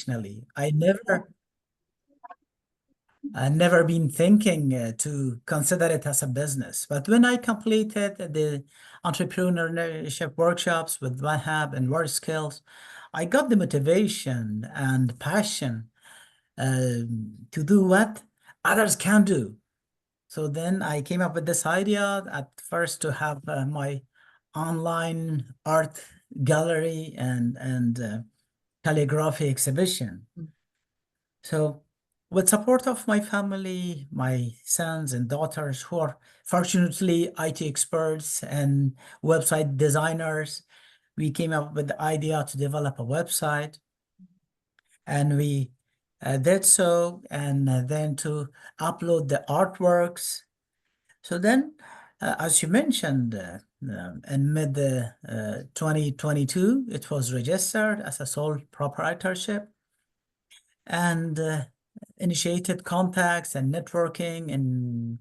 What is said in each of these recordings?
professionally. I never been thinking to consider it as a business. But when I completed the entrepreneurship workshops with Wahab and Work Skills, I got the motivation and passion to do what others can do. So then I came up with this idea at first to have my online art gallery and calligraphy exhibition. So with support of my family, my sons and daughters who are fortunately IT experts and website designers, we came up with the idea to develop a website, and we did so, and then to upload the artworks. So then, as you mentioned, in mid 2022, it was registered as a sole proprietorship, and initiated contacts and networking and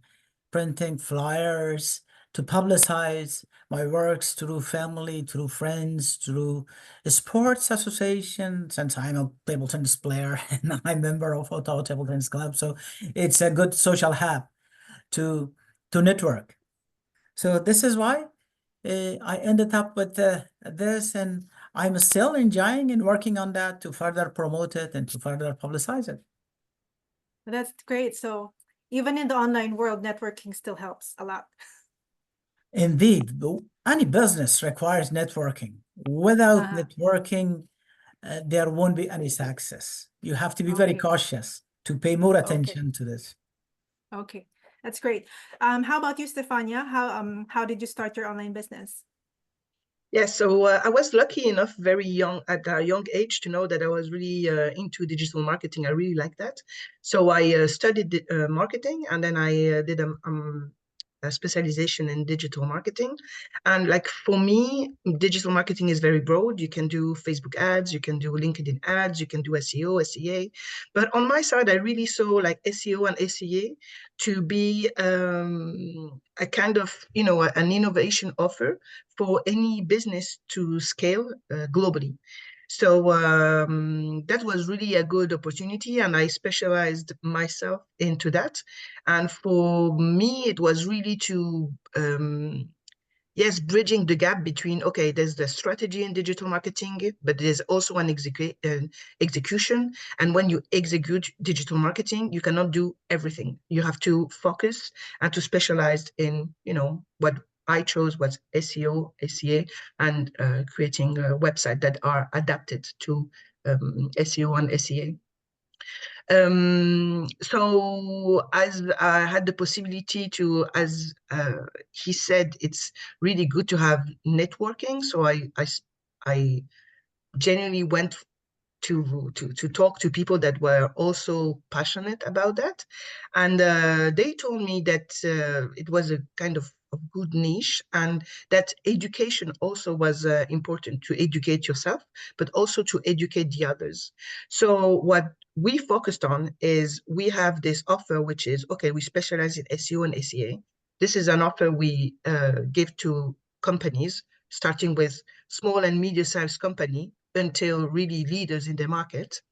printing flyers to publicize my works through family, through friends, through a sports association, since I'm a table tennis player and I'm a member of Ottawa Table Tennis Club. So it's a good social hub to network. So this is why I ended up with this, and I'm still enjoying and working on that to further promote it and to further publicize it. That's great. So even in the online world, networking still helps a lot. Indeed, any business requires networking. Without networking, there won't be any success. You have to be very cautious to pay more attention to this. Okay, that's great. How about you, Stefania? How did you start your online business? Yes, so I was lucky enough very young, at a young age, to know that I was really into digital marketing. I really like that. So I studied marketing, and then I did a specialization in digital marketing. And like for me, digital marketing is very broad. You can do Facebook ads, you can do LinkedIn ads, you can do SEO, SEA. But on my side, I really saw like SEO and SEA to be a kind of, an innovation offer for any business to scale globally. So that was really a good opportunity, and I specialized myself into that. And for me, it was really to, yes, bridging the gap between, okay, there's the strategy in digital marketing, but there's also an execution. And when you execute digital marketing, you cannot do everything. You have to focus and to specialize in, what I chose was SEO, SEA, and creating a website that are adapted to SEO and SEA. So as I had the possibility to, as he said, it's really good to have networking. So I genuinely went to talk to people that were also passionate about that, and they told me that it was a kind of a good niche, and that education also was important, to educate yourself, but also to educate the others. So what we focused on is we have this offer, which is, okay, we specialize in SEO and SEA. This is an offer we give to companies, starting with small and medium-sized company until really leaders in the market.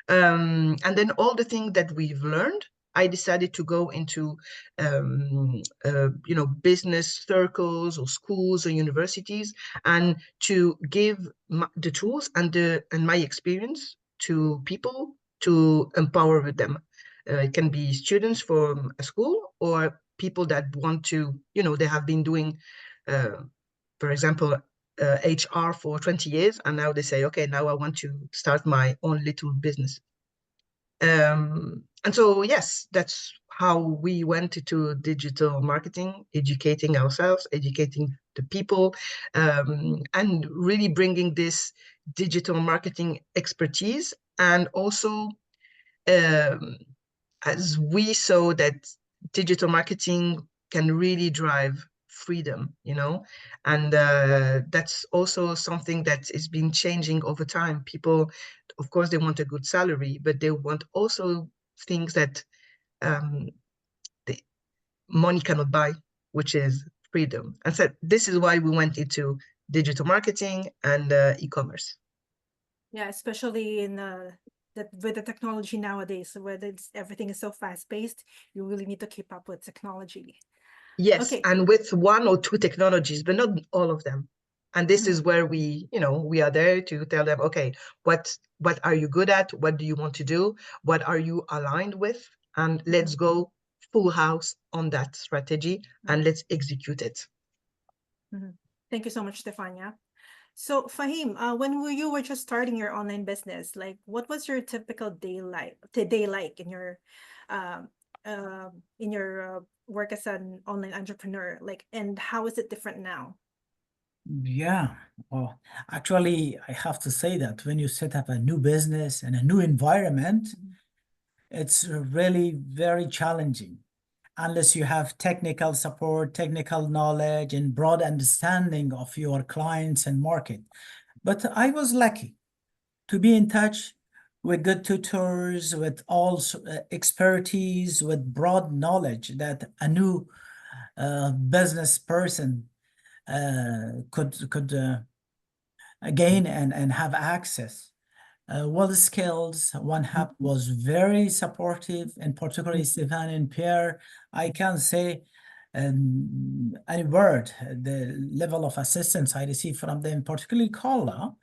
And then all the things that we've learned, I decided to go into, business circles or schools or universities, and to give the tools and my experience to people to empower them. It can be students from a school or people that want to, they have been doing, for example, HR for 20 years, and now they say, okay, now I want to start my own little business. And so, yes, that's how we went into digital marketing, educating ourselves, educating the people, and really bringing this digital marketing expertise. And also, as we saw that digital marketing can really drive freedom, and that's also something that is been changing over time. People, of course, they want a good salary, but they want also things that the money cannot buy, which is freedom. And so this is why we went into digital marketing and e-commerce. Yeah, especially in that with the technology nowadays, where everything is so fast paced, you really need to keep up with technology. Yes, Okay. and with one or two technologies, but not all of them. And this is where we, we are there to tell them, okay, what are you good at? What do you want to do? What are you aligned with? And let's go full house on that strategy and let's execute it. Thank you so much, Stefania. So Fahim, when you were just starting your online business, like what was your typical day like in your work as an online entrepreneur? Like, and how is it different now? Yeah, well, actually, I have to say that when you set up a new business and a new environment, it's really very challenging unless you have technical support, technical knowledge, and broad understanding of your clients and market. But I was lucky to be in touch with good tutors, with all expertise, with broad knowledge that a new business person could gain and have access. Well skills, OneHub was very supportive, and particularly Stefan and Pierre. I can say any word, the level of assistance I received from them, particularly Carla,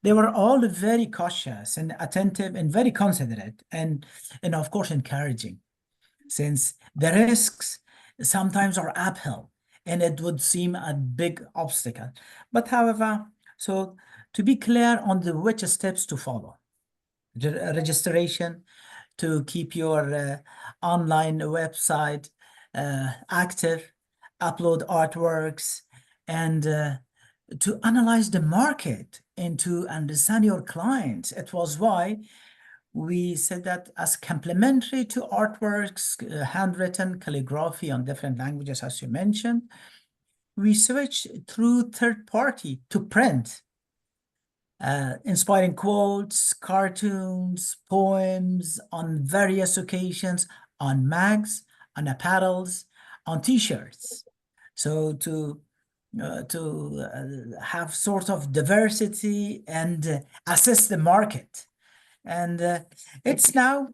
they were all very cautious and attentive and very considerate and of course encouraging, since the risks sometimes are uphill and it would seem a big obstacle. But however, so to be clear on the which steps to follow, registration to keep your online website active, upload artworks, and to analyze the market and to understand your clients. It was why we said that as complementary to artworks, handwritten calligraphy on different languages, as you mentioned, we switched through third party to print, inspiring quotes, cartoons, poems on various occasions, on mags, on apparels, on t-shirts. So to have sort of diversity and assess the market. And it's now,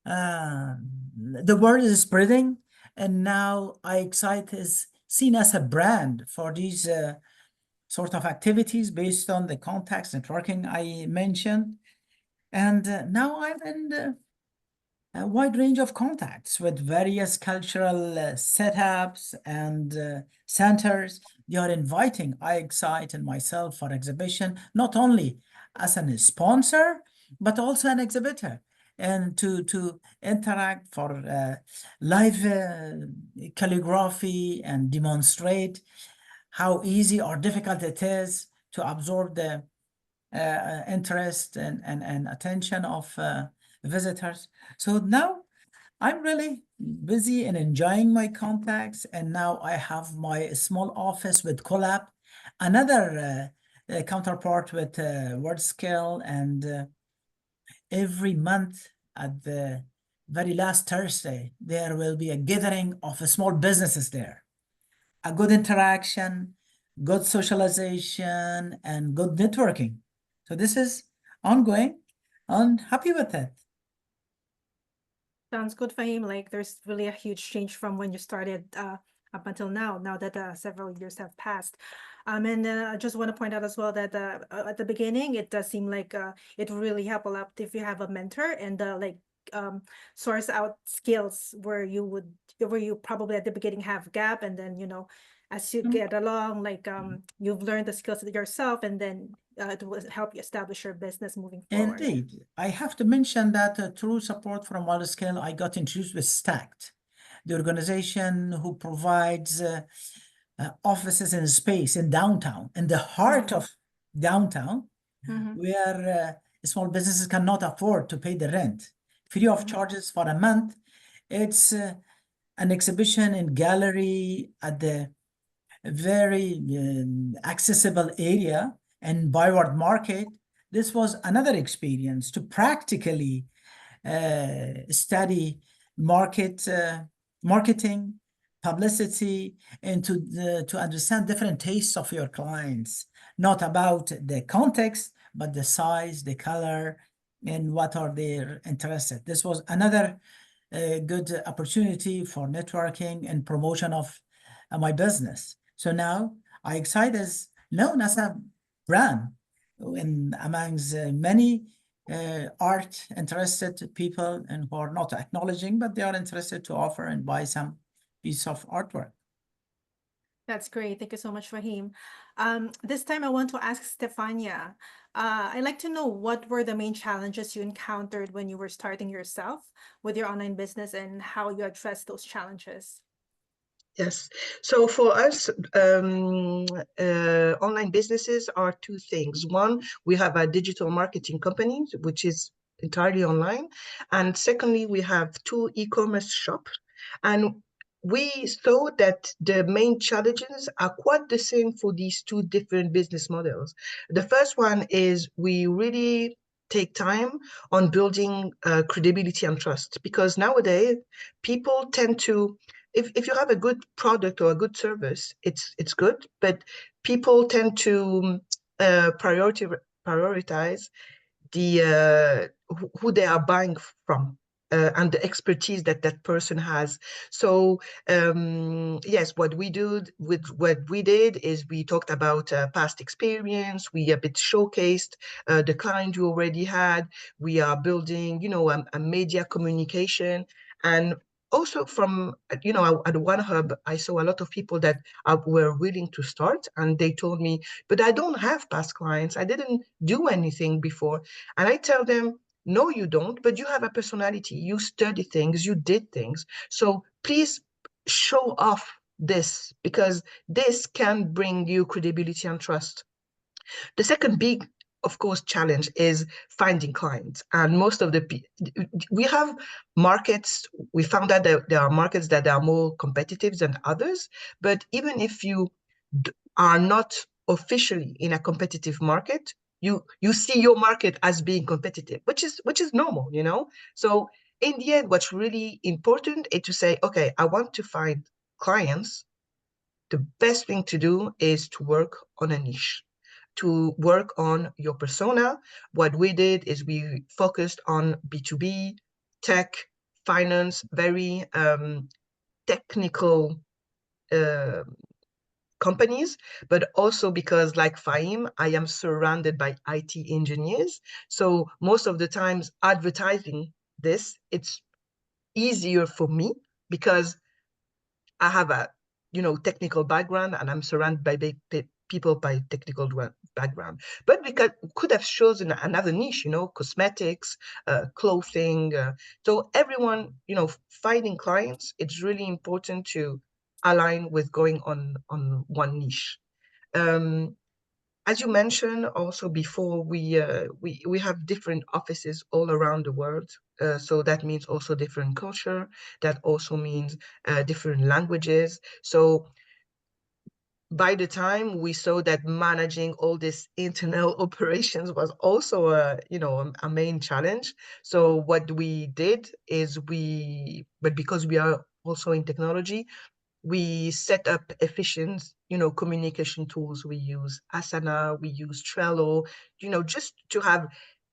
the word is spreading, and now iExcite is seen as a brand for these sort of activities based on the contacts networking I mentioned. And now I'm in a wide range of contacts with various cultural setups and centers. They are inviting iExcite and myself for exhibition, not only as a sponsor, but also an exhibitor, and to interact for live calligraphy and demonstrate how easy or difficult it is to absorb the interest and attention of visitors. So now I'm really busy and enjoying my contacts, and now I have my small office with Collab, another counterpart with WordScale, and every month at the very last Thursday, there will be a gathering of small businesses there. A good interaction, good socialization, and good networking. So this is ongoing. I'm happy with it. Sounds good, Fahim. Like there's really a huge change from when you started up until now that several years have passed. And I just want to point out as well that at the beginning, it does seem like it will really help a lot if you have a mentor and like source out skills where you probably at the beginning have gap, and then as you get along, like you've learned the skills yourself, and then it will help you establish your business moving forward. Indeed. I have to mention that through support from WildScale, I got introduced with Stacked, the organization who provides offices and space in downtown, in the heart of downtown, where small businesses cannot afford to pay the rent. Free of charges for a month. It's an exhibition and gallery at the very accessible area and Byward Market. This was another experience to practically study marketing, publicity, and to understand different tastes of your clients, not about the context, but the size, the color, and what are they interested. This was another good opportunity for networking and promotion of my business. So now iExcite is known as a brand in amongst many art interested people and who are not acknowledging, but they are interested to offer and buy some piece of artwork. That's great. Thank you so much, Fahim. This time I want to ask Stefania. I'd like to know what were the main challenges you encountered when you were starting yourself with your online business and how you addressed those challenges. Yes. So for us, online businesses are two things. One, we have a digital marketing company, which is entirely online. And secondly, we have two e-commerce shops. And we saw that the main challenges are quite the same for these two different business models. The first one is we really take time on building credibility and trust, because nowadays people tend to, if you have a good product or a good service, it's good, but people tend to prioritize the who they are buying from, and the expertise that that person has. So yes, what we did is we talked about past experience. We a bit showcased the client you already had. We are building, a media communication. And also from, at One Hub, I saw a lot of people that were willing to start, and they told me, but I don't have past clients. I didn't do anything before. And I tell them, no, you don't, but you have a personality. You study things, you did things. So please show off this, because this can bring you credibility and trust. The second big, of course, challenge is finding clients. And most of we have markets, we found out that there are markets that are more competitive than others. But even if you are not officially in a competitive market, you see your market as being competitive, which is normal, So in the end, what's really important is to say, okay, I want to find clients. The best thing to do is to work on a niche, to work on your persona. What we did is we focused on B2B, tech, finance, very technical companies, but also because, like Fahim, I am surrounded by IT engineers. So most of the times advertising this, it's easier for me because I have a, technical background, and I'm surrounded by people by technical background. But we could have chosen another niche, cosmetics, clothing. So everyone, finding clients, it's really important to align with going on one niche. As you mentioned also before, we have different offices all around the world. So that means also different culture. That also means different languages. So by the time we saw that managing all these internal operations was also a main challenge. So what we did is but because we are also in technology, we set up efficient, communication tools. We use Asana, we use Trello, just to have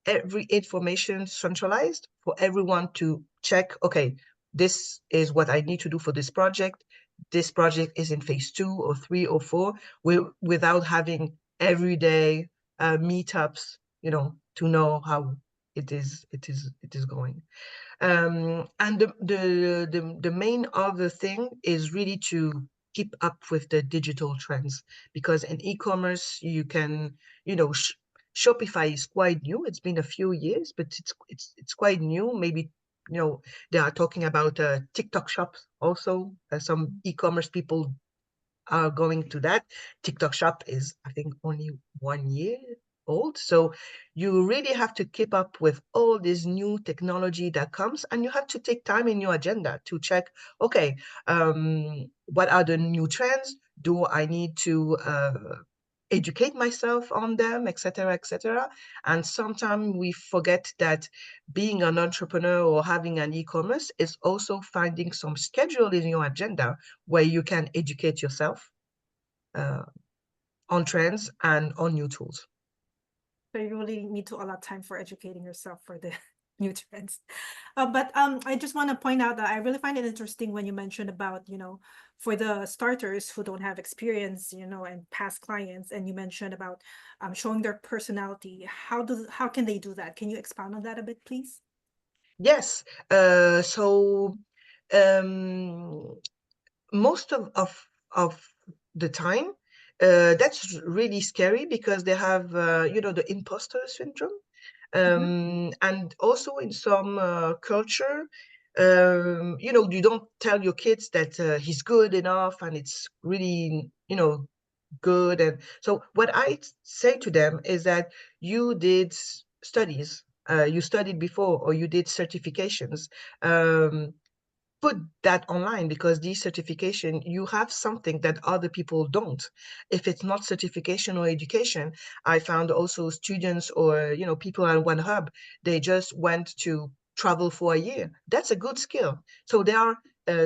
every information centralized for everyone to check, okay, this is what I need to do for this project. This project is in phase 2 or 3 or 4, without having everyday meetups, to know how it is going. And the main other thing is really to keep up with the digital trends, because in e-commerce you can, Shopify is quite new. It's been a few years, but it's quite new. Maybe, they are talking about TikTok shops also. Some e-commerce people are going to that. TikTok shop is, I think, only 1 year old. So you really have to keep up with all this new technology that comes, and you have to take time in your agenda to check, okay, what are the new trends? Do I need to educate myself on them, etc., etc.? And sometimes we forget that being an entrepreneur or having an e-commerce is also finding some schedule in your agenda where you can educate yourself on trends and on new tools. So you really need to allot time for educating yourself for the new trends. But I just want to point out that I really find it interesting when you mentioned about, for the starters who don't have experience, and past clients, and you mentioned about showing their personality. How can they do that? Can you expound on that a bit, please? Yes. So most of the time, that's really scary because they have, the imposter syndrome. And also in some culture, you don't tell your kids that he's good enough and it's really, good. And so what I say to them is that you did studies, you studied before, or you did certifications. Put that online, because these certification, you have something that other people don't. If it's not certification or education, I found also students or people on One Hub, they just went to travel for a year. That's a good skill. So there are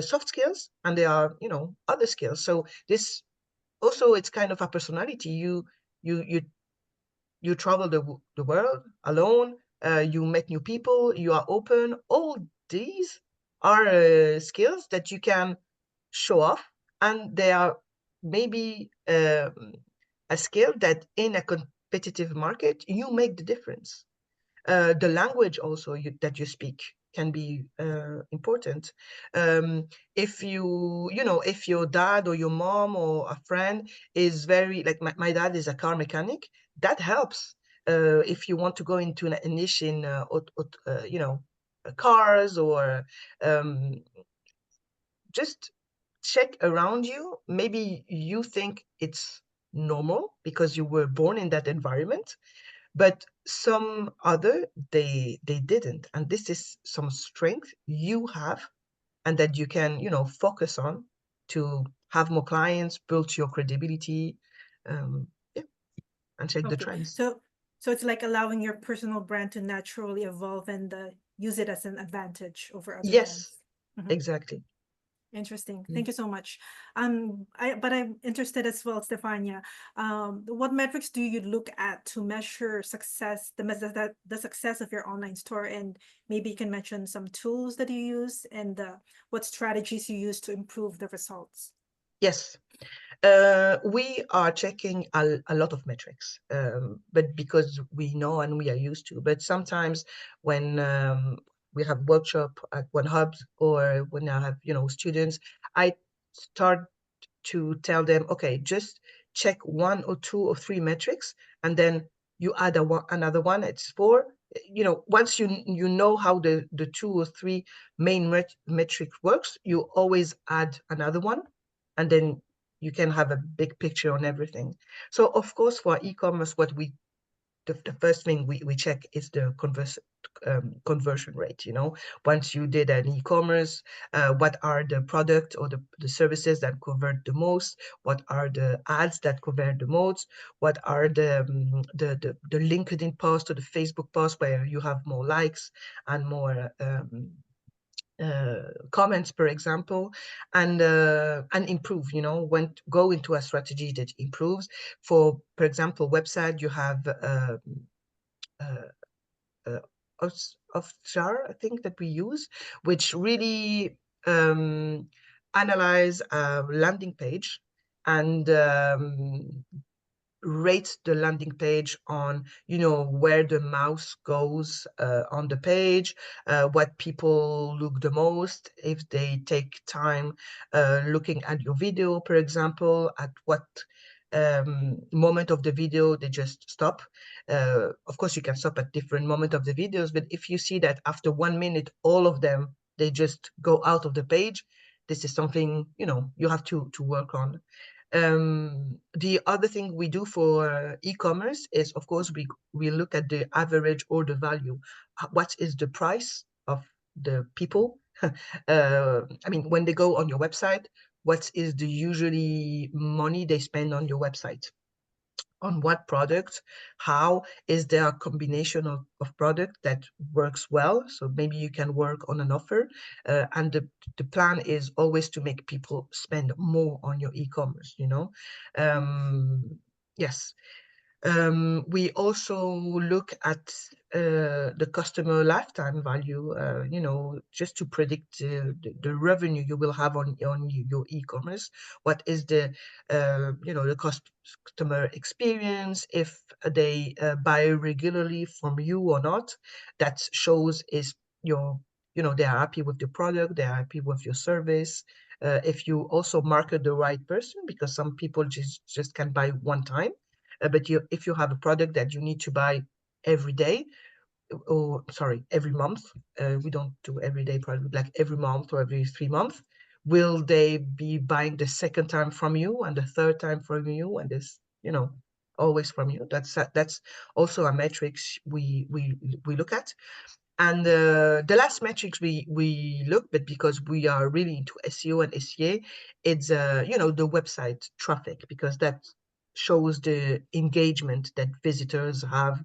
soft skills, and there are other skills. So this also, it's kind of a personality. You travel the world alone, you met new people, you are open. All these are skills that you can show off, and they are maybe a skill that in a competitive market you make the difference. The language also that you speak can be important. If if your dad or your mom or a friend is very, like my dad is a car mechanic, that helps. If you want to go into a niche in cars, or um, just check around you. Maybe you think it's normal because you were born in that environment, but some other, they didn't. And this is some strength you have, and that you can focus on to have more clients, build your credibility, yeah, and check the Okay, trends. so it's like allowing your personal brand to naturally evolve and use it as an advantage over other Yes, brands. Mhm. exactly. Interesting. Mm. Thank you so much. But I'm interested as well, Stefania. What metrics do you look at to measure success, the success of your online store? And maybe you can mention some tools that you use, and what strategies you use to improve the results. Yes. We are checking a lot of metrics, but because we know and we are used to. But sometimes when we have workshop at One Hub, or when I have students, I start to tell them, okay, just check one or two or three metrics, and then you add another one. It's four. Once you know how the two or three main metric works, you always add another one, and then you can have a big picture on everything. So of course, for e-commerce, what the first thing we check is the conversion rate. Once you did an e-commerce, what are the product or the services that convert the most? What are the ads that convert the most? What are the LinkedIn post or the Facebook post where you have more likes and more comments, per example, and improve. When go into a strategy that improves. For example, website, you have of jar, I think, that we use, which really analyze a landing page, and rate the landing page on where the mouse goes on the page, what people look the most, if they take time looking at your video, per example, at what moment of the video they just stop. Of course, you can stop at different moment of the videos, but if you see that after 1 minute all of them, they just go out of the page, this is something you have to work on. The other thing we do for e-commerce is, of course, we look at the average order value. What is the price of the people? I mean, when they go on your website, what is the usually money they spend on your website? On what product? How is there a combination of product that works well? So maybe you can work on an offer, and the plan is always to make people spend more on your e-commerce. Yes. We also look at the customer lifetime value, you know, just to predict the revenue you will have on your e-commerce. What is the, you know, the customer experience, if they buy regularly from you or not. That shows is your, you know, they are happy with the product, they are happy with your service. If you also market the right person, because some people just can buy one time. But if you have a product that you need to buy every day, or sorry, every month, we don't do everyday product, like every month or every 3 months, will they be buying the second time from you and the third time from you and this, you know, always from you? That's also a metrics we look at. And the last metrics we look, but because we are really into SEO and SEA, it's you know, the website traffic, because that shows the engagement that visitors have,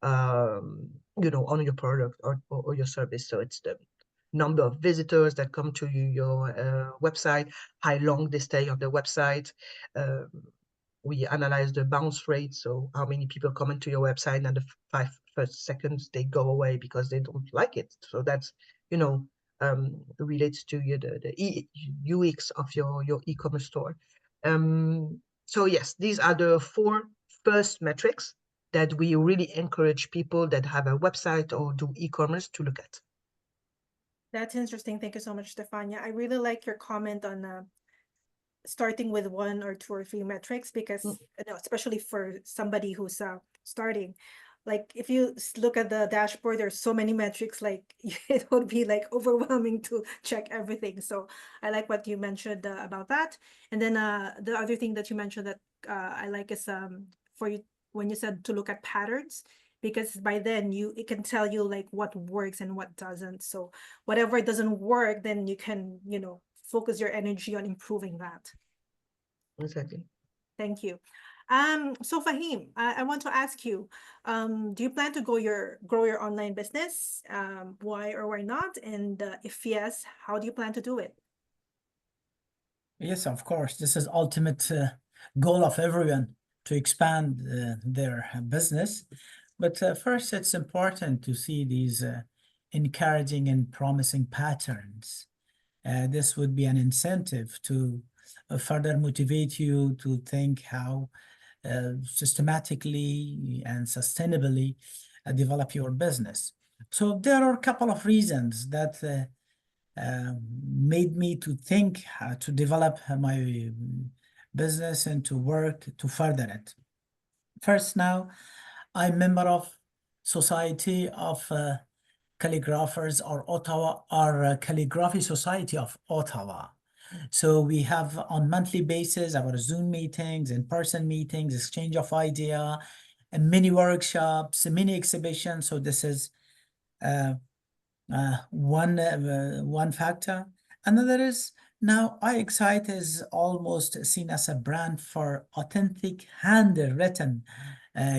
you know, on your product or your service. So it's the number of visitors that come to your website, how long they stay on the website. We analyze the bounce rate, so how many people come into your website and the first seconds they go away because they don't like it. So that's, you know, relates to the UX of your e-commerce store. So yes, these are the 4 first metrics that we really encourage people that have a website or do e-commerce to look at. That's interesting. Thank you so much, Stefania. I really like your comment on starting with 1 or 2 or 3 metrics, because you know, especially for somebody who's starting, like if you look at the dashboard, there's so many metrics, like it would be like overwhelming to check everything. So I like what you mentioned about that. And then the other thing that you mentioned that I like is for you, when you said to look at patterns, because by then it can tell you like what works and what doesn't. So whatever doesn't work, then you can, you know, focus your energy on improving that. Exactly. Thank you. So Fahim, I want to ask you, do you plan to grow your online business? Why or why not? And if yes, how do you plan to do it? Yes, of course. This is ultimate goal of everyone, to expand their business. But first, it's important to see these encouraging and promising patterns. This would be an incentive to further motivate you to think how systematically and sustainably develop your business. So there are a couple of reasons that made me to think how to develop my business and to work to further it. First, now I'm member of Society of Calligraphers, or Ottawa, or Calligraphy Society of Ottawa. So we have on monthly basis our Zoom meetings, in-person meetings, exchange of idea, and mini workshops, mini exhibitions. So this is one factor. Another is, now iExcite is almost seen as a brand for authentic handwritten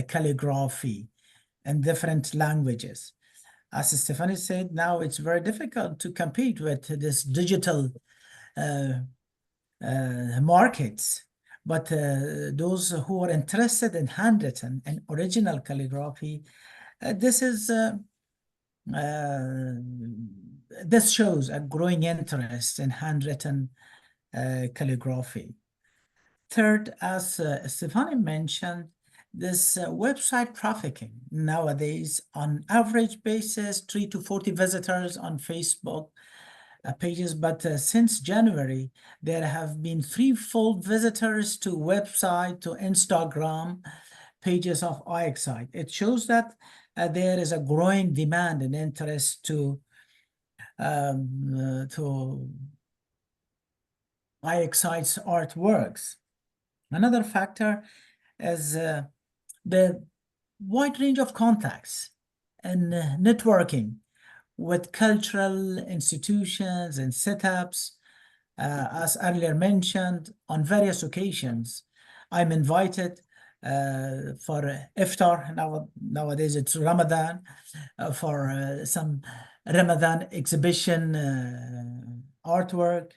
calligraphy in different languages. As Stephanie said, now it's very difficult to compete with this digital markets. But those who are interested in handwritten and original calligraphy, this shows a growing interest in handwritten calligraphy. Third, as Stephanie mentioned, this website trafficking nowadays, on average basis, 3 to 40 visitors on Facebook pages, but since January, there have been threefold visitors to website, to Instagram pages of iExcite. It shows that there is a growing demand and interest to iExcite's artworks. Another factor is the wide range of contacts and networking with cultural institutions and setups. As earlier mentioned, on various occasions, I'm invited for iftar. Nowadays it's Ramadan, for some Ramadan exhibition artwork.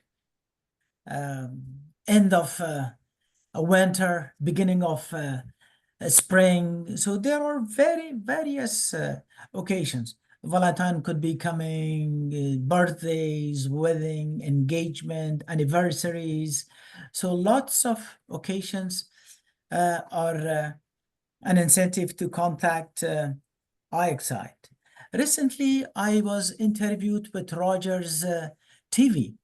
End of a winter, beginning of spring. So there are various occasions. Valentine could be coming, birthdays, wedding, engagement, anniversaries. So lots of occasions are an incentive to contact iExcite. Recently, I was interviewed with Rogers TV,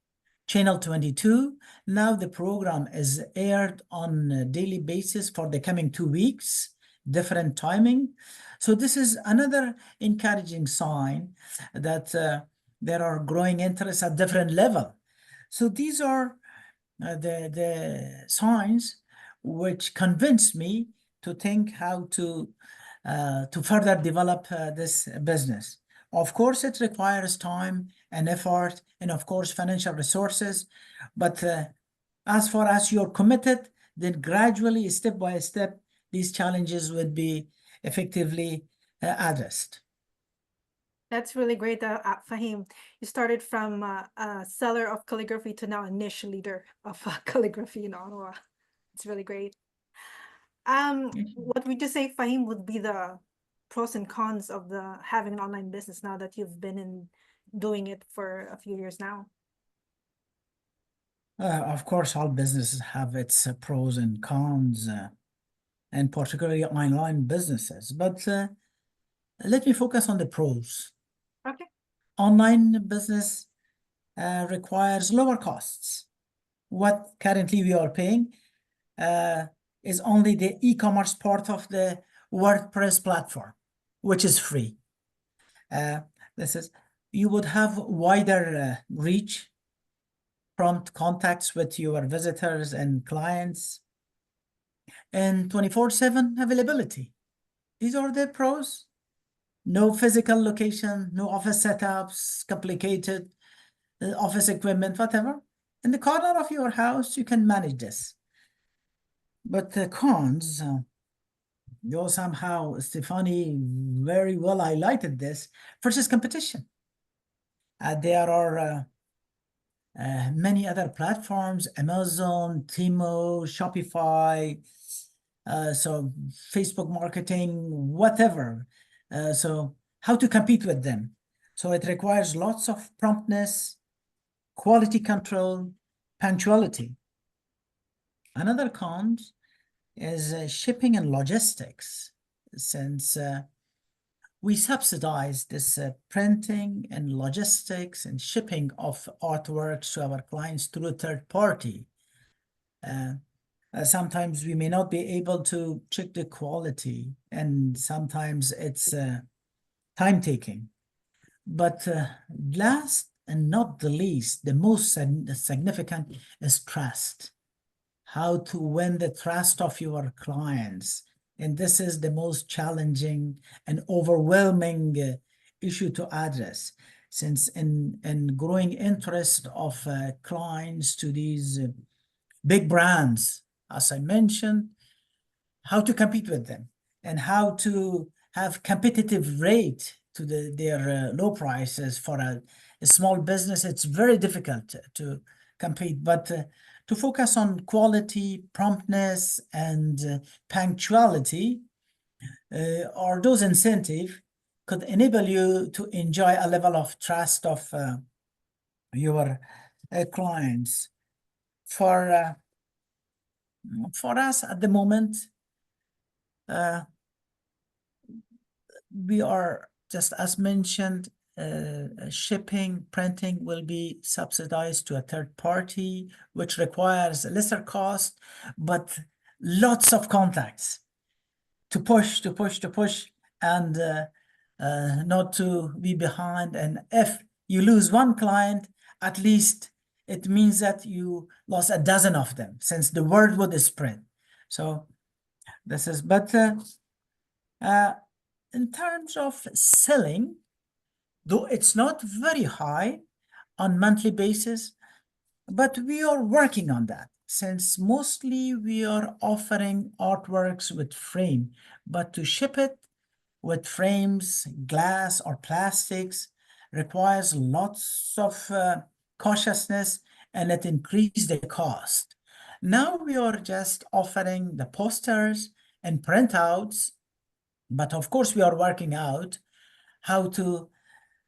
Channel 22. Now the program is aired on a daily basis for the coming 2 weeks, different timing. So this is another encouraging sign that there are growing interests at different level. So these are the signs which convinced me to think how to further develop this business. Of course, it requires time and effort, and of course, financial resources. But as far as you're committed, then gradually, step by step, these challenges would be effectively addressed. That's really great, Fahim. You started from a seller of calligraphy to now a niche leader of calligraphy in Ottawa. It's really great. What would you say, Fahim, would be the pros and cons of having an online business now that you've been doing it for a few years now? Of course, all businesses have its pros and cons, and particularly online businesses. But let me focus on the pros. Okay. Online business requires lower costs. What currently we are paying is only the e-commerce part of the WordPress platform, which is free. You would have wider reach, prompt contacts with your visitors and clients, and 24/7 availability. These are the pros. No physical location, no office setups, complicated office equipment, whatever. In the corner of your house, you can manage this. But the cons, though somehow Stefani very well highlighted this, versus competition. There are many other platforms, Amazon, Temu, Shopify, so Facebook marketing, whatever. So how to compete with them? So it requires lots of promptness, quality control, punctuality. Another con is shipping and logistics, since we subsidize this printing and logistics and shipping of artworks to our clients through a third party. Sometimes we may not be able to check the quality, and sometimes it's time-taking. But last and not the least, the most significant is trust. How to win the trust of your clients. And this is the most challenging and overwhelming issue to address, since in growing interest of clients to these big brands, as I mentioned, how to compete with them and how to have competitive rate to their low prices. For a small business, it's very difficult to compete, but to focus on quality, promptness, and punctuality, or those incentives could enable you to enjoy a level of trust of your clients. For us at the moment, we are, just as mentioned, shipping, printing will be subsidized to a third party, which requires lesser cost, but lots of contacts to push, and not to be behind. And if you lose one client, at least it means that you lost a dozen of them, since the word would spread. So this is, but in terms of selling, though it's not very high on monthly basis, but we are working on that, since mostly we are offering artworks with frame, but to ship it with frames, glass or plastics requires lots of cautiousness, and it increases the cost. Now we are just offering the posters and printouts. But of course, we are working out how to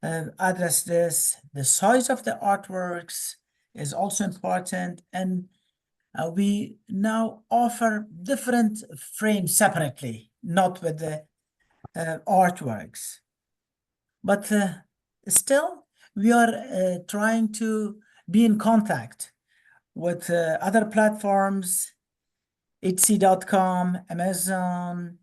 address this. The size of the artworks is also important, and we now offer different frames separately, not with the artworks. But still, we are trying to be in contact with other platforms, Etsy.com, Amazon,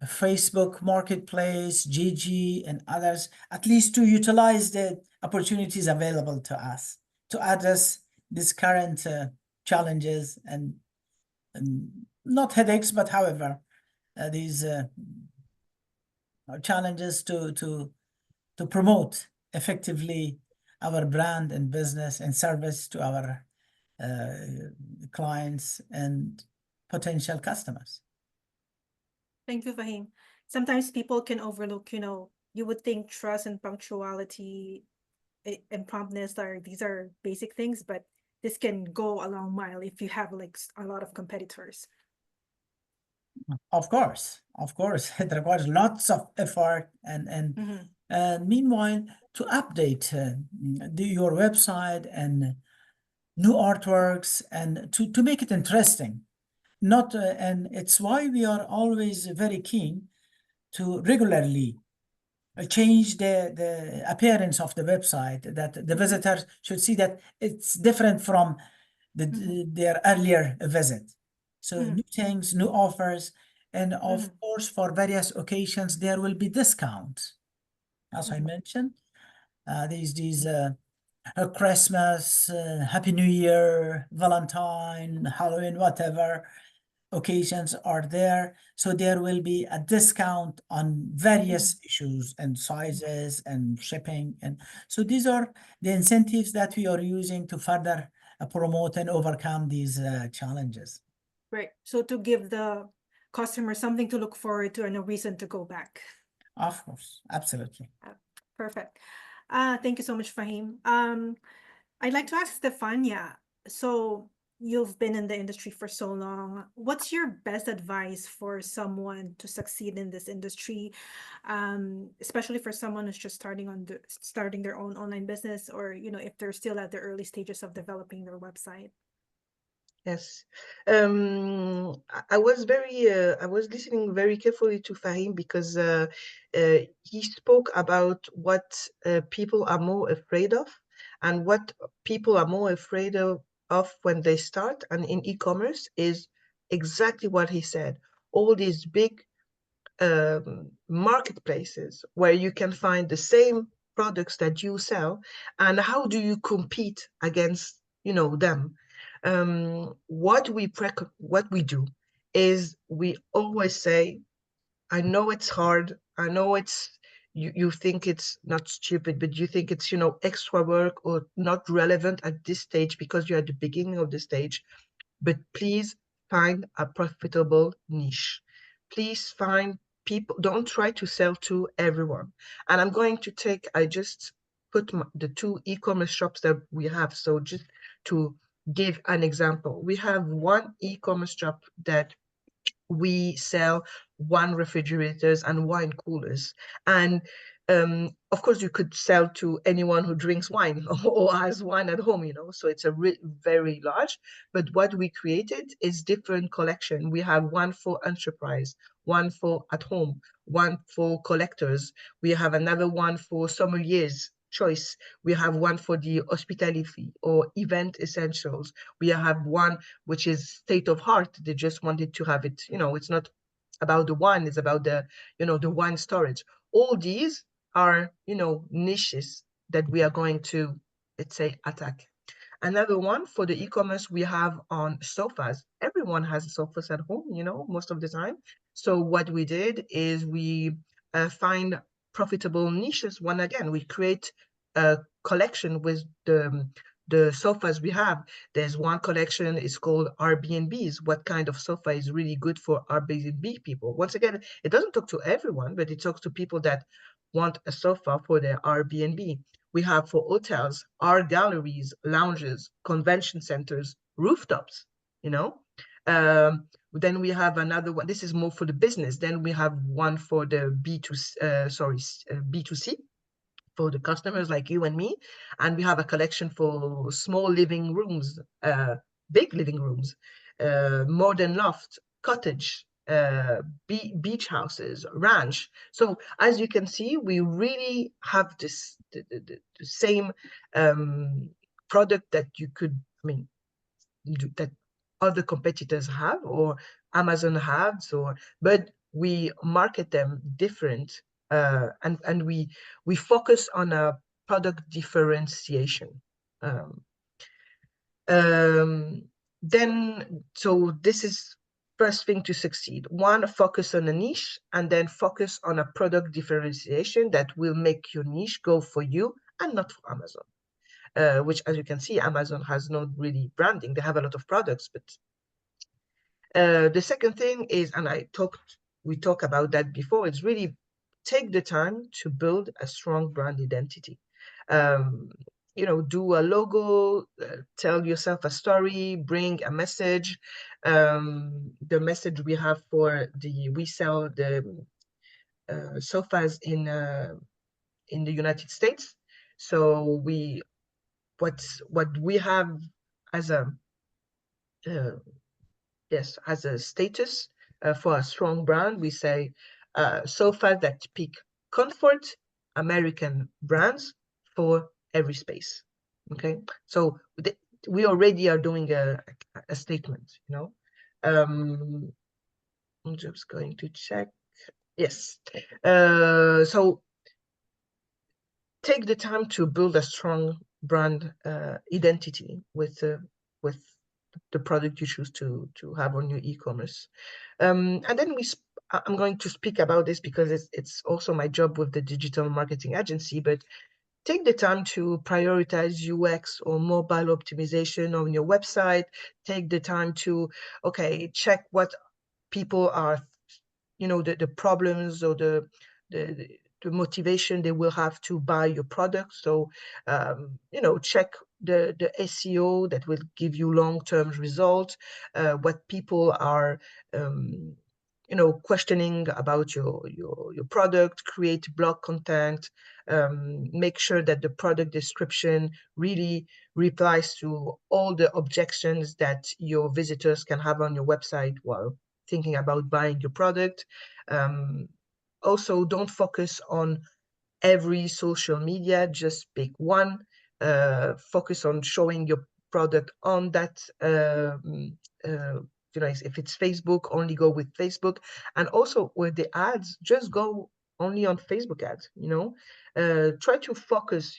Facebook Marketplace, GG, and others, at least to utilize the opportunities available to us to address these current challenges and not headaches, but however, these challenges to promote effectively our brand and business and service to our clients and potential customers. Thank you, Fahim. Sometimes people can overlook, you would think trust and punctuality and promptness these are basic things, but this can go a long mile if you have like a lot of competitors. Of course, it requires lots of effort and meanwhile to update your website and new artworks and to make it interesting. Not and it's why we are always very keen to regularly change the appearance of the website, that the visitors should see that it's different from their earlier visit. So new things, new offers, and of course, for various occasions, there will be discounts. As I mentioned, these Christmas, Happy New Year, Valentine, Halloween, whatever occasions are there. So there will be a discount on various issues and sizes and shipping. And so these are the incentives that we are using to further promote and overcome these challenges. Right. So to give the customer something to look forward to and a reason to go back. Of course, absolutely. Perfect. Thank you so much, Fahim. I'd like to ask Stefania. So you've been in the industry for so long. What's your best advice for someone to succeed in this industry, especially for someone who's just starting their own online business, or if they're still at the early stages of developing their website? Yes. I was listening very carefully to Fahim because he spoke about what people are more afraid of and what people are more afraid of when they start. And in e-commerce is exactly what he said. All these big marketplaces where you can find the same products that you sell, and how do you compete against them? What we do is we always say, I know it's hard, I know it's you think it's not stupid, but you think it's extra work or not relevant at this stage because you're at the beginning of the stage, but please find a profitable niche. Please find people, don't try to sell to everyone. And I'm going to I just put the two e-commerce shops that we have. So just to give an example, we have one e-commerce shop that we sell wine refrigerators and wine coolers. And of course, you could sell to anyone who drinks wine or has wine at home, so it's a very large. But what we created is different collection. We have one for enterprise, one for at home, one for collectors. We have another one for sommeliers choice. We have one for the hospitality or event essentials. We have one which is state of heart. They just wanted to have it, it's not about the wine, it's about the wine storage. All these are niches that we are going to, let's say, attack. Another one for the e-commerce we have on sofas. Everyone has sofas at home, most of the time. So what we did is we find profitable niches. One, again, we create a collection with the sofas we have. There's one collection, it's called Airbnbs. What kind of sofa is really good for Airbnb people? Once again, it doesn't talk to everyone, but it talks to people that want a sofa for their Airbnb. We have for hotels, art galleries, lounges, convention centers, rooftops, Then we have another one. This is more for the business. Then we have one for the B2C, for the customers like you and me. And we have a collection for small living rooms, big living rooms, modern loft, cottage, beach houses, ranch. So as you can see, we really have this the same product that you could, that other competitors have or Amazon has, but we market them different, and we focus on a product differentiation. Then, so this is first thing to succeed. One, focus on a niche, and then focus on a product differentiation that will make your niche go for you and not for Amazon. Which, as you can see, Amazon has not really branding. They have a lot of products, but the second thing is, and we talked about that before, it's really take the time to build a strong brand identity. Do a logo, tell yourself a story, bring a message. The message we have we sell the sofas in the United States. So what we have as a as a status for a strong brand, we say sofas that pick comfort, American brands for every space. Okay, so we already are doing a statement, I'm just going to check. Yes. So take the time to build a strong brand identity with the product you choose to have on your e-commerce. And then I'm going to speak about this because it's also my job with the digital marketing agency, but take the time to prioritize UX or mobile optimization on your website. Take the time to, check what people are, the problems or the motivation they will have to buy your product. So, check the SEO that will give you long-term results, what people are, questioning about your product, create blog content, make sure that the product description really replies to all the objections that your visitors can have on your website while thinking about buying your product. Also, don't focus on every social media, just pick one. Focus on showing your product on that. If it's Facebook, only go with Facebook. And also with the ads, just go only on Facebook ads. Try to focus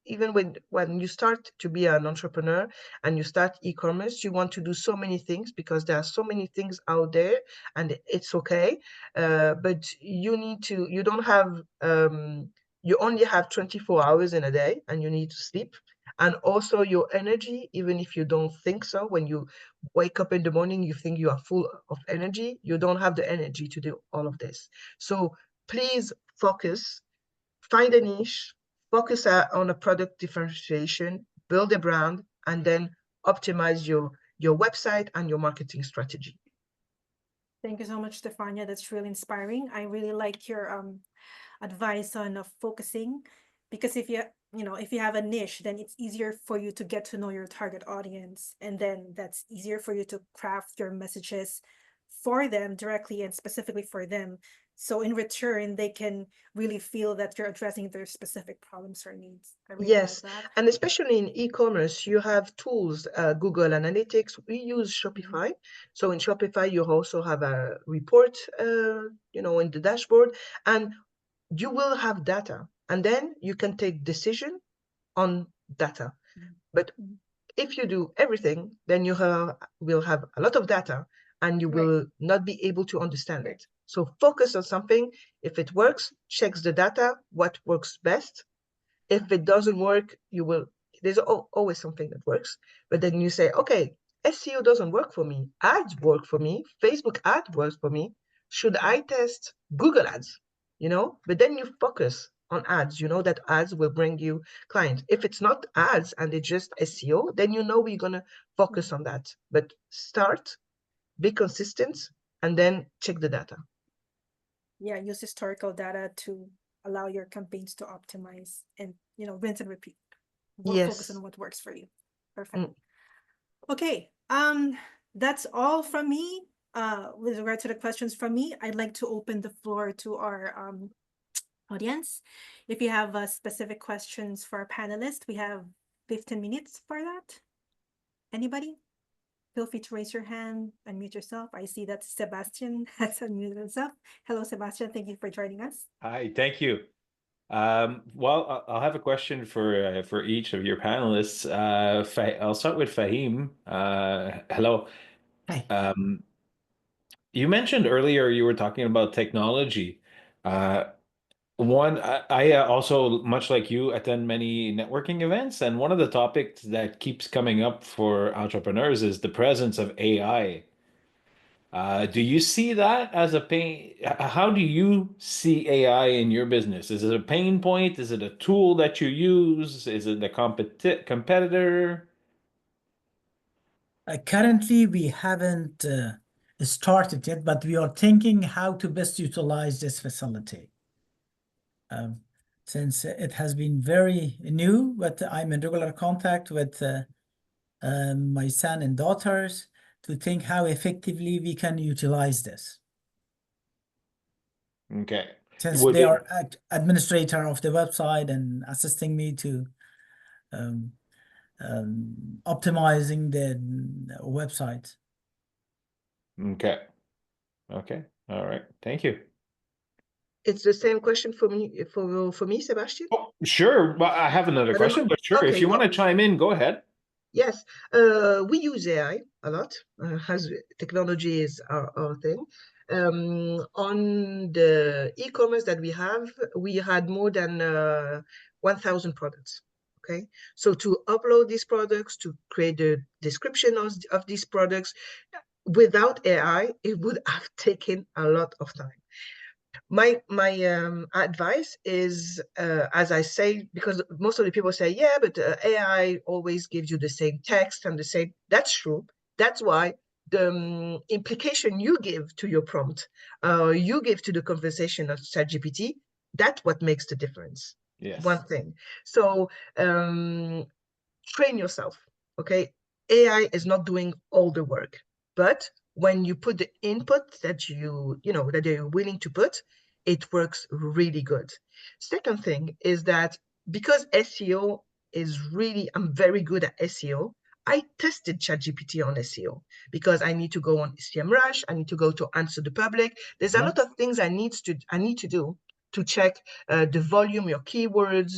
even when you start to be an entrepreneur and you start e-commerce, you want to do so many things because there are so many things out there, and it's okay. But you don't have, you only have 24 hours in a day, and you need to sleep. And also your energy, even if you don't think so, when you wake up in the morning, you think you are full of energy, you don't have the energy to do all of this. So please focus, find a niche, focus on a product differentiation, build a brand, and then optimize your website and your marketing strategy. Thank you so much, Stefania. That's really inspiring. I really like your advice on focusing, because if you have a niche, then it's easier for you to get to know your target audience, and then that's easier for you to craft your messages for them directly and specifically for them. So in return, they can really feel that you're addressing their specific problems or needs. I really Yes, like that. and especially in e-commerce, you have tools, Google Analytics. We use Shopify. So in Shopify, you also have a report, in the dashboard, and you will have data, and then you can take decision on data. But if you do everything, then you will have a lot of data, and you will not be able to understand it. So focus on something. If it works, checks the data, what works best. If it doesn't work, there's always something that works. But then you say, okay, SEO doesn't work for me. Ads work for me. Facebook ads works for me. Should I test Google ads? But then you focus on ads. You know that ads will bring you clients. If it's not ads and it's just SEO, then you know we're gonna focus on that. But start, be consistent, and then check the data. Yeah, use historical data to allow your campaigns to optimize and, you know, rinse and repeat. Focus Yes. on what works for you. Perfect. Okay, that's all from me. With regard to the questions from me, I'd like to open the floor to our audience. If you have specific questions for our panelists, we have 15 minutes for that. Anybody? Feel free to raise your hand, unmute yourself. I see that Sebastian has unmuted himself. Hello, Sebastian. Thank you for joining us. Hi, thank you. Well, I'll have a question for each of your panelists. I'll start with Fahim. Hello. Hey. You mentioned earlier you were talking about technology. Uh, I also, much like you, attend many networking events, and one of the topics that keeps coming up for entrepreneurs is the presence of AI. Do you see that as a pain? How do you see AI in your business? Is it a pain point? Is it a tool that you use? Is it a competitor? Currently, we haven't started yet, but we are thinking how to best utilize this facility. Since it has been very new, but I'm in regular contact with my son and daughters to think how effectively we can utilize this. Okay. Since Would they it, are administrator of the website and assisting me to um, optimizing the website. okay. Okay. All right. Thank you. It's the same question for me, Sebastian. Oh, sure. Well, I have another I don't question, know. but sure, if Okay. you want to chime in, go ahead. Yes, we use AI a lot, as technology is our thing. On the e-commerce that we had more than 1,000 products. Okay, so to upload these products, to create the description of these products, without AI, it would have taken a lot of time. My advice is, as I say, because most of the people say, yeah, but AI always gives you the same text and the same. That's true. That's why the implication you give to your prompt, you give to the conversation of ChatGPT, that's what makes the difference. Yes. One thing. So train yourself. Okay, AI is not doing all the work, but when you put the input that that you're willing to put, it works really good. Second thing is that because SEO is really, I'm very good at SEO. I tested ChatGPT on SEO because I need to go on SEMrush. I need to go to Answer the Public. There's a lot of things I need to do to check the volume, your keywords,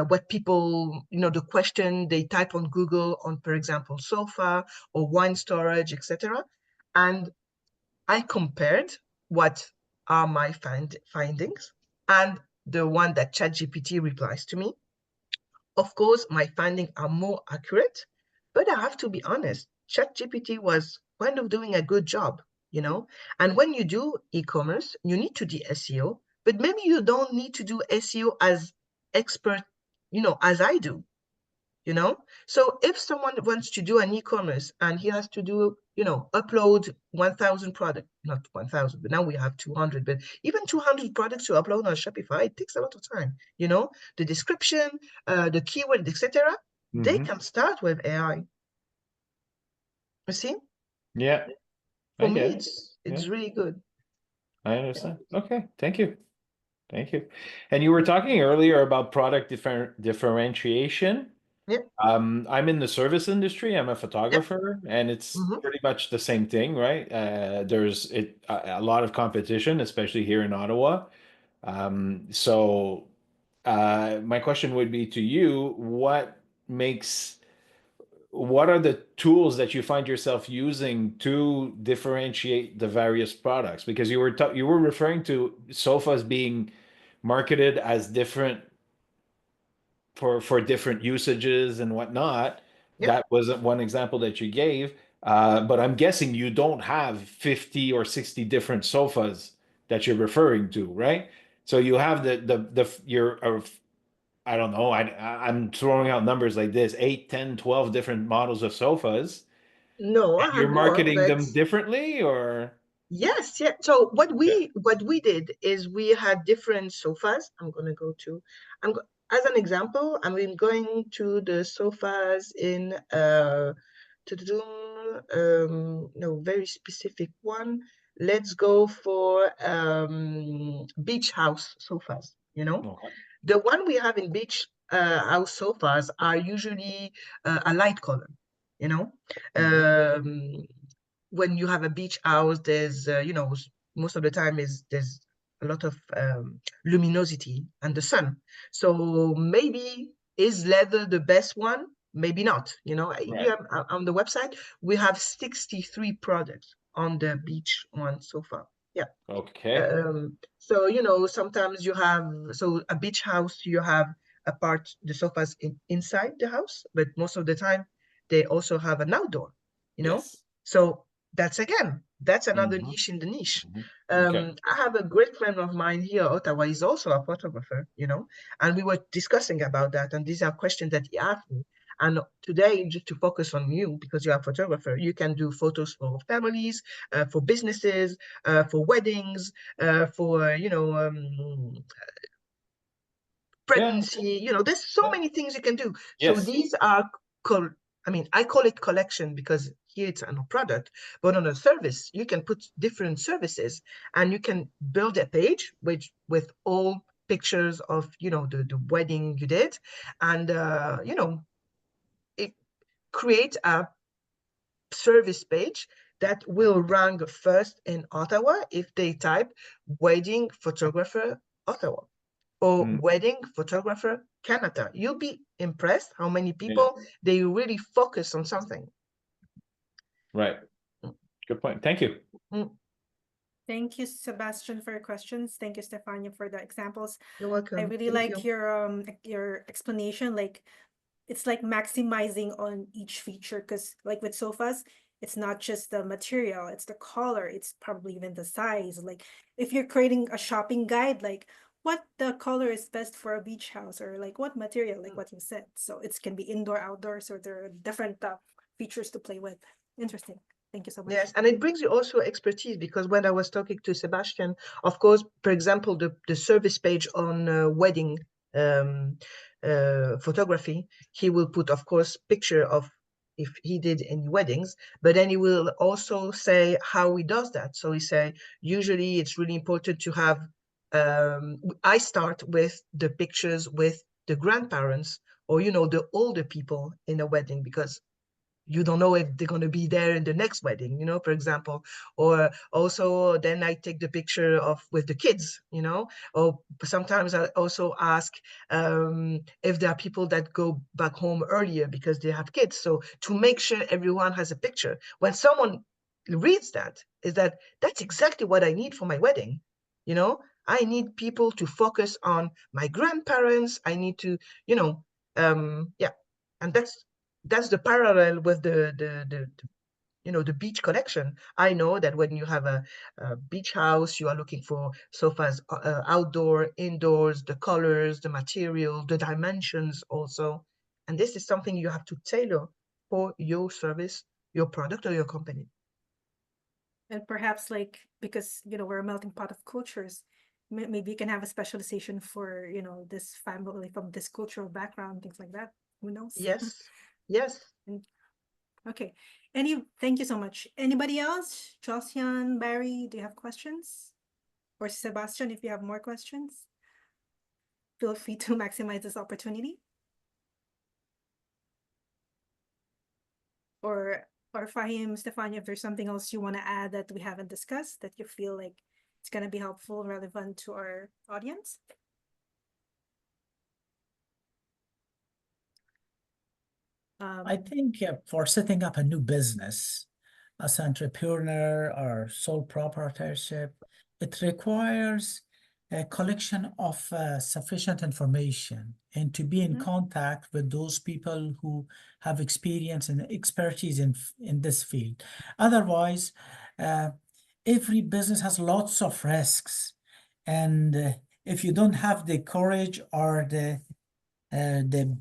what people, the question they type on Google on, for example, sofa or wine storage, etc. And I compared what are my findings and the one that ChatGPT replies to me. Of course, my findings are more accurate, but I have to be honest, ChatGPT was kind of doing a good job, And when you do e-commerce, you need to do SEO, but maybe you don't need to do SEO as expert, as I do, So if someone wants to do an e-commerce and he has to do, upload 1,000 products, not 1,000, but now we have 200, but even 200 products to upload on Shopify, it takes a lot of time, the description, the keyword, etc. They can start with AI. You see? Yeah, For I me, get it. it's really good. I understand. Okay, thank you. Thank you. And you were talking earlier about product differentiation. Yeah, I'm in the service industry. I'm a yeah. photographer, and it's Mm-hmm. pretty much the same thing, right? There's a lot of competition, especially here in Ottawa. So my question would be to you, what are the tools that you find yourself using to differentiate the various products? Because you were referring to sofas being marketed as different for different usages and whatnot. Yeah. That wasn't one example that you gave, but I'm guessing you don't have 50 or 60 different sofas that you're referring to, right? So you have I don't know, I'm throwing out numbers like this, 8, 10, 12 different models of sofas, No, I and you're have more, marketing but them differently, or? yes, yeah. So Yeah. what we did is we had different sofas. I'm gonna go to, as an example, I'm going to the sofas in no, very specific one. Let's go for beach house sofas, you know. Okay. The one we have in beach house sofas are usually a light color, you know. When you have a beach house, there's most of the time there's a lot of luminosity and the sun. So maybe is leather the best one? Maybe not. You know, Right. here on the website we have 63 products on the beach one so far. Yeah. Okay. So sometimes you have a beach house, you have the sofas inside the house, but most of the time they also have an outdoor, Yes. so that's another Mhm. niche in the niche. Mhm. Okay. I have a great friend of mine here, Ottawa, is also a photographer, and we were discussing about that, and these are questions that he asked me. And today, just to focus on you, because you're a photographer, you can do photos for families, for businesses, for weddings, for Yeah. pregnancy. There's so Yeah. many things you can do. So Yes. these are I call it collection because here it's on a product, but on a service you can put different services, and you can build a page with all pictures of the wedding you did, and it create a service page that will rank first in Ottawa if they type wedding photographer Ottawa or Mm. wedding photographer Canada. You'll be impressed how many Yeah. people they really focus on something. Right. Good point. Thank you. Mm, Thank you, Sebastian, for your questions. Thank you, Stefania, for the examples. you're welcome. I really Thank like you. your explanation. Like, it's like maximizing on each feature, because like with sofas, it's not just the material, it's the color, it's probably even the size. Like if you're creating a shopping guide, like what the color is best for a beach house, or like what material, like what you said. So it can be indoor, outdoor, so there are different features to play with. Interesting. Thank you so much. Yes, and it brings you also expertise, because when I was talking to Sebastian, of course, for example, the service page on wedding photography, he will put, of course, picture of if he did any weddings, but then he will also say how he does that. So he say, usually it's really important to have, I start with the pictures with the grandparents or, the older people in a wedding, because you don't know if they're going to be there in the next wedding, for example. Or also then I take the picture with the kids, or sometimes I also ask if there are people that go back home earlier because they have kids, so to make sure everyone has a picture. When someone reads that's exactly what I need for my wedding. I need people to focus on my grandparents. I need to, yeah. And that's the parallel with the beach collection. I know that when you have a beach house, you are looking for sofas, outdoor, indoors, the colors, the material, the dimensions also. And this is something you have to tailor for your service, your product, or your company. And perhaps like, because we're a melting pot of cultures, maybe you can have a specialization for this family from this cultural background, things like that. Who knows? Yes. Yes. Okay. Thank you so much. Anybody else? Josian, Barry, do you have questions? Or Sebastian, if you have more questions, feel free to maximize this opportunity. Or Fahim, Stefania, if there's something else you want to add that we haven't discussed that you feel like it's going to be helpful and relevant to our audience. I think for setting up a new business as an entrepreneur or sole proprietorship, it requires a collection of sufficient information and to be in contact with those people who have experience and expertise in this field. Otherwise, every business has lots of risks, and if you don't have the courage or the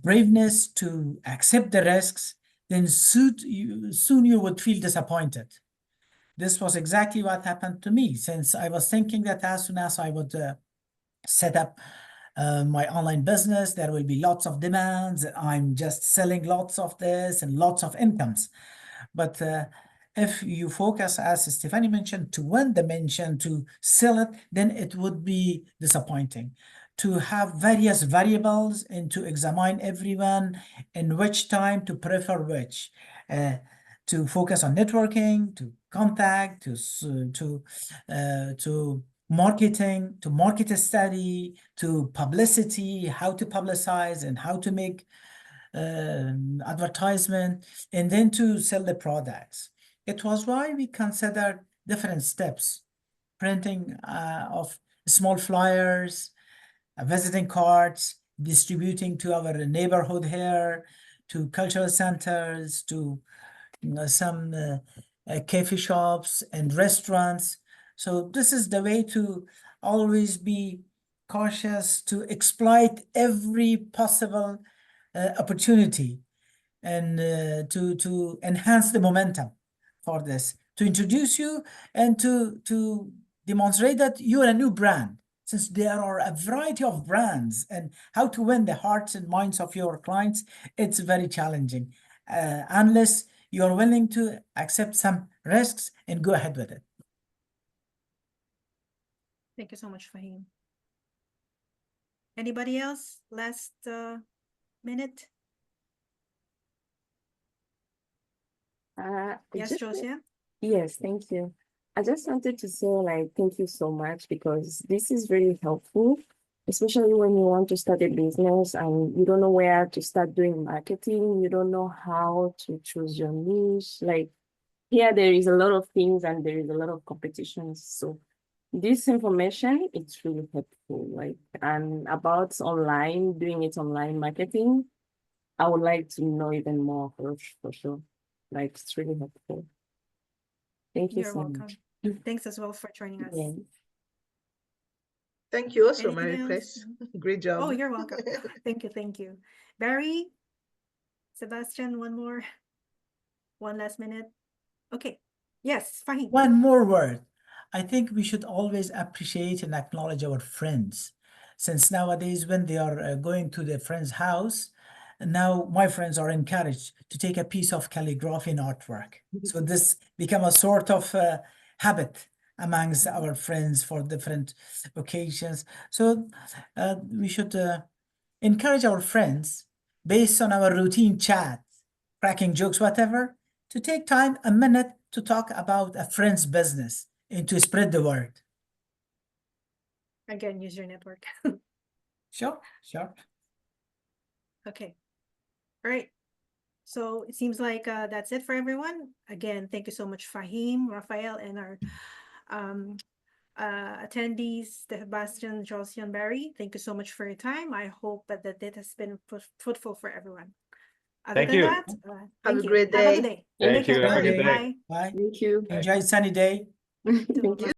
braveness to accept the risks, then soon you would feel disappointed. This was exactly what happened to me, since I was thinking that as soon as I would set up my online business, there will be lots of demands. I'm just selling lots of this and lots of incomes. But if you focus, as Stephanie mentioned, to one dimension, to sell it, then it would be disappointing. To have various variables and to examine everyone in which time to prefer which. To focus on networking, to contact, to marketing, to market study, to publicity, how to publicize and how to make advertisement, and then to sell the products. It was why we considered different steps: printing of small flyers, visiting cards, distributing to our neighborhood here, to cultural centers, to some cafe shops and restaurants. So this is the way to always be cautious, to exploit every possible opportunity, and to enhance the momentum for this, to introduce you and to demonstrate that you're a new brand, since there are a variety of brands, and how to win the hearts and minds of your clients, it's very challenging unless you're willing to accept some risks and go ahead with it. Thank you so much, Fahim. Anybody else? Last minute? Yes, Just- Josia? Yes, thank you. I just wanted to say, like, thank you so much, because this is really helpful, especially when you want to start a business and you don't know where to start doing marketing, you don't know how to choose your niche. Like, here there is a lot of things and there is a lot of competitions. So this information, it's really helpful. Like, and about online, doing it online marketing, I would like to know even more for sure. Like, it's really helpful. Thank you You're so welcome. much. Thanks as well for joining us. Yes. Thank you also, Anything Marie-Chris. else? Great job. Oh, you're welcome. Thank you, thank you. Barry, Sebastian, one last minute. Okay, yes, Fahim. One more word. I think we should always appreciate and acknowledge our friends, since nowadays when they are going to their friend's house, now my friends are encouraged to take a piece of calligraphy and artwork. So this become a sort of habit amongst our friends for different occasions. So we should encourage our friends, based on our routine chat, cracking jokes, whatever, to take time, a minute, to talk about a friend's business and to spread the word. Again, use your network. Sure. Okay. All right. So it seems like that's it for everyone. Again, thank you so much, Fahim, Raphael, and our attendees, Sebastian, Josie, and Barry. Thank you so much for your time. I hope that it has been fruitful for everyone. Other Thank than you. that, Have thank a you. great Have a day. good day. Thank Take care. you. Have a good day. Bye. Bye. Thank you. Enjoy sunny day. Thank you. Thank you.